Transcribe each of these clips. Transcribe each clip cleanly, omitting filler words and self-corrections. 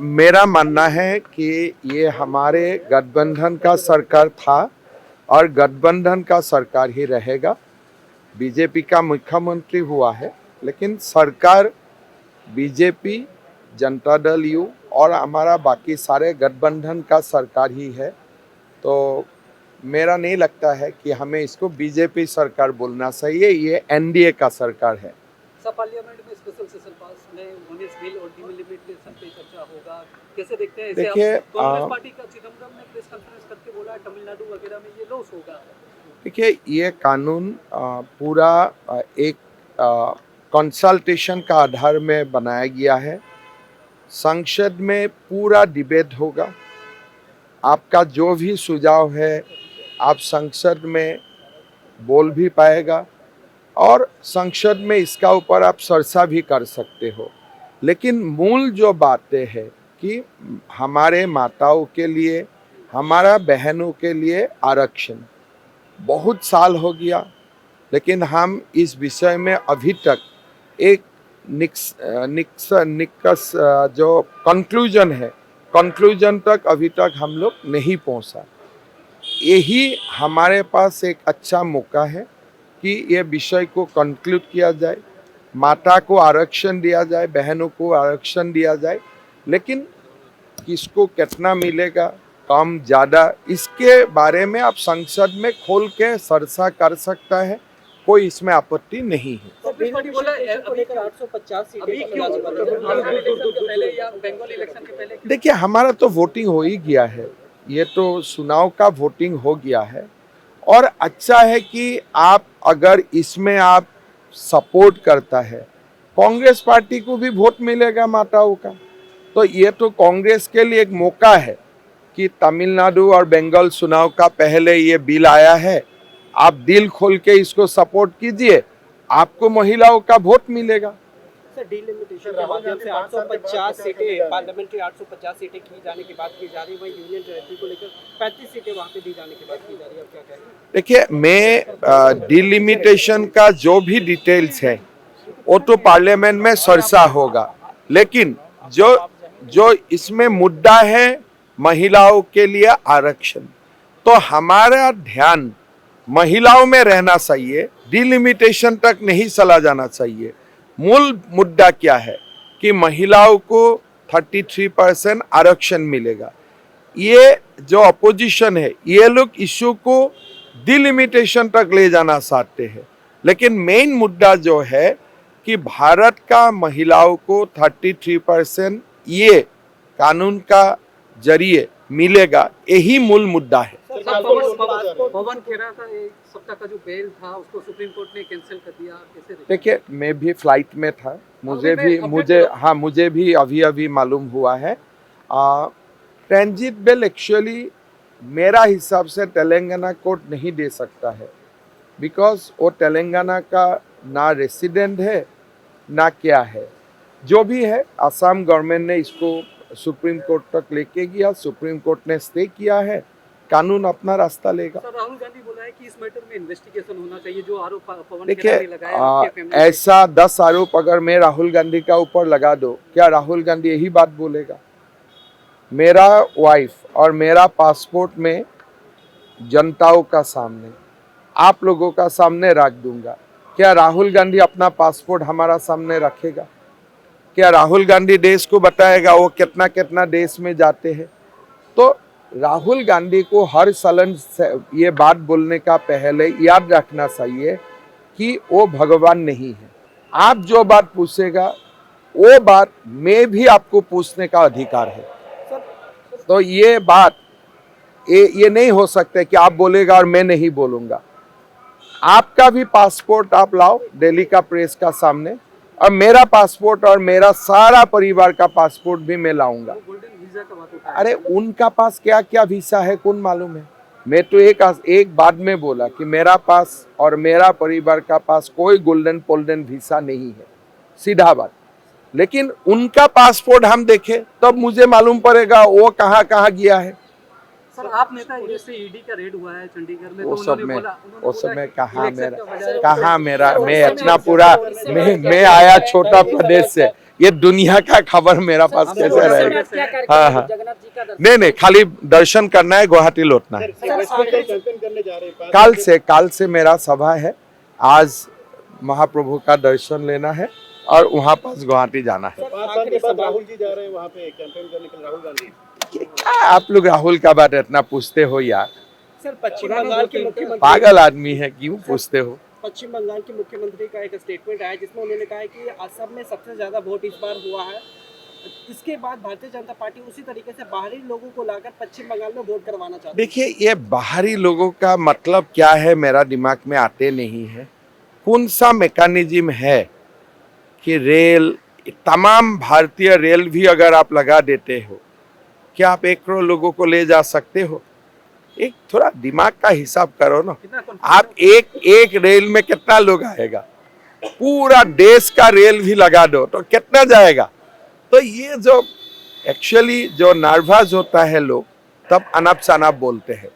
मेरा मानना है कि ये हमारे गठबंधन का सरकार था और गठबंधन का सरकार ही रहेगा। बीजेपी का मुख्यमंत्री हुआ है, लेकिन सरकार बीजेपी, जनता दल यू और हमारा बाकी सारे गठबंधन का सरकार ही है। तो मेरा नहीं लगता है कि हमें इसको बीजेपी सरकार बोलना सही है, ये एनडीए का सरकार है। सब पार्लियामेंट में स्पेशल सेशन पास में होने बिल और डिलिमिटेशन पे चर्चा होगा, कैसे देखते हैं? देखिए, कांग्रेस पार्टी का चिदम्बरम ने प्रेस कॉन्फ्रेंस करके बोला तमिलनाडु वगैरह में ये लॉस होगा। देखिए, ये कानून पूरा एक कंसल्टेशन का आधार में बनाया गया है। संसद में पूरा डिबेट होगा। आपका जो भी सुझाव है आप संसद में बोल भी पाएगा और संसद में इसका ऊपर आप चर्चा भी कर सकते हो। लेकिन मूल जो बातें हैं कि हमारे माताओं के लिए, हमारा बहनों के लिए आरक्षण बहुत साल हो गया, लेकिन हम इस विषय में अभी तक एक निष्कर्ष जो कंक्लूजन तक अभी तक हम लोग नहीं पहुंचा। यही हमारे पास एक अच्छा मौका है कि ये विषय को कंक्लूड किया जाए, माता को आरक्षण दिया जाए, बहनों को आरक्षण दिया जाए। लेकिन किसको कितना मिलेगा, कम ज़्यादा, इसके बारे में आप संसद में खोल के चर्चा कर सकता है, कोई इसमें आपत्ति नहीं है। देखिए, हमारा तो वोटिंग हो ही गया है, ये तो चुनाव का वोटिंग हो गया है और अच्छा है कि आप अगर इसमें आप सपोर्ट करता है, कांग्रेस पार्टी को भी वोट मिलेगा माताओं का। तो ये तो कांग्रेस के लिए एक मौका है कि तमिलनाडु और बंगाल चुनाव का पहले ये बिल आया है, आप दिल खोल के इसको सपोर्ट कीजिए, आपको महिलाओं का वोट मिलेगा। डिलिमिटेशन के माध्यम से 850 सीटें पार्लियामेंट्री 850 सीटें की जाने की बात की जा रही है, वही यूनियन टेरिटरी को लेकर 35 सीटें वहां पे दी जाने की बात की जा रही है। अब क्या कहेंगे? देखिए, मैं डिलिमिटेशन का जो भी डिटेल्स है वो तो पार्लियामेंट में चर्चा होगा, लेकिन जो इसमें मुद्दा है महिलाओं के लिए आरक्षण, तो हमारा ध्यान महिलाओं में रहना चाहिए, डिलिमिटेशन तक नहीं चला जाना चाहिए। मूल मुद्दा क्या है कि महिलाओं को 33% आरक्षण मिलेगा। ये जो अपोजिशन है, ये लोग इश्यू को डिलिमिटेशन तक ले जाना चाहते हैं, लेकिन मेन मुद्दा जो है कि भारत का महिलाओं को 33% ये कानून का जरिए मिलेगा, यही मूल मुद्दा है। पवन खेरा का एक सप्ताह का जो बेल था उसको सुप्रीम कोर्ट ने कैंसिल कर दिया, कैसे? देखिए, मैं भी फ्लाइट में था, मुझे भी अभी मालूम हुआ है। ट्रांजिट बेल एक्चुअली मेरा हिसाब से तेलंगाना कोर्ट नहीं दे सकता है, बिकॉज वो तेलंगाना का ना रेसिडेंट है ना क्या है। जो भी है, असम गवर्नमेंट ने इसको सुप्रीम कोर्ट तक लेके गया, सुप्रीम कोर्ट ने स्टे किया है, कानून अपना रास्ता लेगा। सर, राहुल गांधी बोला है कि इस मैटर में इन्वेस्टिगेशन होना चाहिए, जो आरोप पवन देखिए, खेरा ने लगाया। ऐसा 10 आरोप अगर मैं राहुल गांधी का ऊपर लगा दो, क्या राहुल गांधी यही बात बोलेगा? मेरा वाइफ और मेरा पासपोर्ट में जनताओं का सामने, आप लोगों का सामने रख दूंगा, क्या राहुल गांधी अपना पासपोर्ट हमारा सामने रखेगा? क्या राहुल गांधी देश को बताएगा वो कितना कितना देश में जाते हैं? तो राहुल गांधी को हर सलन ये बात बोलने का पहले याद रखना चाहिए कि वो भगवान नहीं है। आप जो बात पूछेगा वो बात मैं भी आपको पूछने का अधिकार है। तो ये बात ये नहीं हो सकता कि आप बोलेगा और मैं नहीं बोलूँगा। आपका भी पासपोर्ट आप लाओ दिल्ली का प्रेस का सामने, और मेरा पासपोर्ट और मेरा सारा परिवार का पासपोर्ट भी मैं लाऊंगा। अरे, उनका पास क्या क्या वीसा है कौन मालूम है? मैं तो एक बात में बोला कि मेरा पास और मेरा परिवार का पास कोई गोल्डन वीसा नहीं है, सीधा बात। लेकिन उनका पासपोर्ट हम देखें तब मुझे मालूम पड़ेगा वो कहाँ कहाँ गया है। सर, आप नेता जैसे ईडी का रेड हुआ है चंडीगढ़ में, वो तो समय कहाँ मेरा मैं इतना पूरा मैं आया छोटा प्रदेश से, ये दुनिया का खबर मेरा पास कैसे रहेगा? क्या हाँ, हाँ। जगन्नाथ जी का दर्शन नहीं नहीं, खाली दर्शन करना है, गुवाहाटी लौटना है। काल से मेरा सभा है। आज महाप्रभु का दर्शन लेना है और वहाँ पास गुवाहाटी जाना है। 5 साल के बाद राहुल जी जा रहे हैं वहाँ पे कैंपेन करने के लिए, राहुल गांधी। क्या आप लोग राहुल का बात इतना पूछते हो यार? सर पश्चिम बंगाल के मुख्यमंत्री पागल आदमी है, क्यों पूछते हो? पश्चिम बंगाल के मुख्यमंत्री का एक स्टेटमेंट आया जिसमें उन्होंने कहा है कि असम में सबसे ज्यादा वोट इस बार हुआ है। इसके बाद भारतीय जनता पार्टी उसी तरीके से बाहरी लोगों को लाकर पश्चिम बंगाल में वोट करवाना चाहती है। देखिए, ये बाहरी लोगों का मतलब क्या है मेरा दिमाग में आते नहीं है। कौन सा मैकेनिज्म है कि रेल, तमाम भारतीय रेल भी अगर आप लगा देते हो, क्या आप 1 करोड़ लोगों को ले जा सकते हो? एक थोड़ा दिमाग का हिसाब करो ना। आप एक रेल में कितना लोग आएगा? पूरा देश का रेल भी लगा दो तो कितना जाएगा? तो ये जो एक्चुअली जो नर्वस होता है लोग, तब अनप शनप बोलते हैं।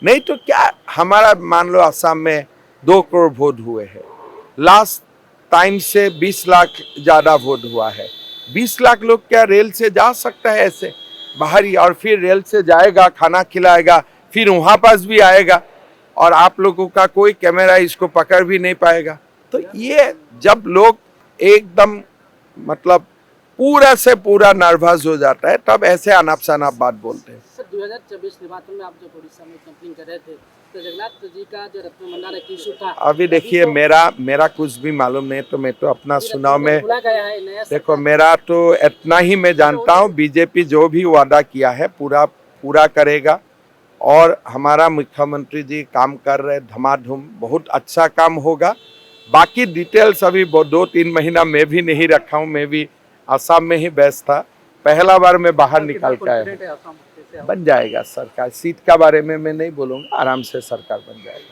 नहीं तो क्या, हमारा मान लो असम में 2 करोड़ वोट हुए हैं, लास्ट टाइम से 20 लाख ज्यादा वोट हुआ है। 20 लाख लोग क्या रेल से जा सकता है ऐसे बाहरी? और फिर रेल से जाएगा, खाना खिलाएगा, फिर वहां पास भी आएगा और आप लोगों का कोई कैमरा इसको पकड़ भी नहीं पाएगा। तो ये जब लोग एकदम मतलब पूरा से पूरा नर्वस हो जाता है, तब ऐसे अनाप शनाप बात बोलते हैं। सर 2024 निर्वाचन में आप जब उड़ीसा में कैंपिंग कर रहे थे तो जगन्नाथ जी का जो रत्न भंडार एक इशू था, अभी देखिए, मेरा कुछ भी मालूम नहीं, तो मैं तो अपना चुनाव में, खुला गया है नया देखो मेरा तो इतना ही मैं जानता हूँ, बीजेपी जो भी वादा किया है पूरा करेगा। और हमारा मुख्यमंत्री जी काम कर रहे धमाधूम, बहुत अच्छा काम होगा। बाकी डिटेल्स अभी 2-3 महीना मैं भी नहीं रखा हूँ, मैं भी असम में ही व्यस्त था। पहला बार मैं बाहर निकल के आया हूँ। बन जाएगा सरकार, सीट का बारे में मैं नहीं बोलूँगा, आराम से सरकार बन जाएगा।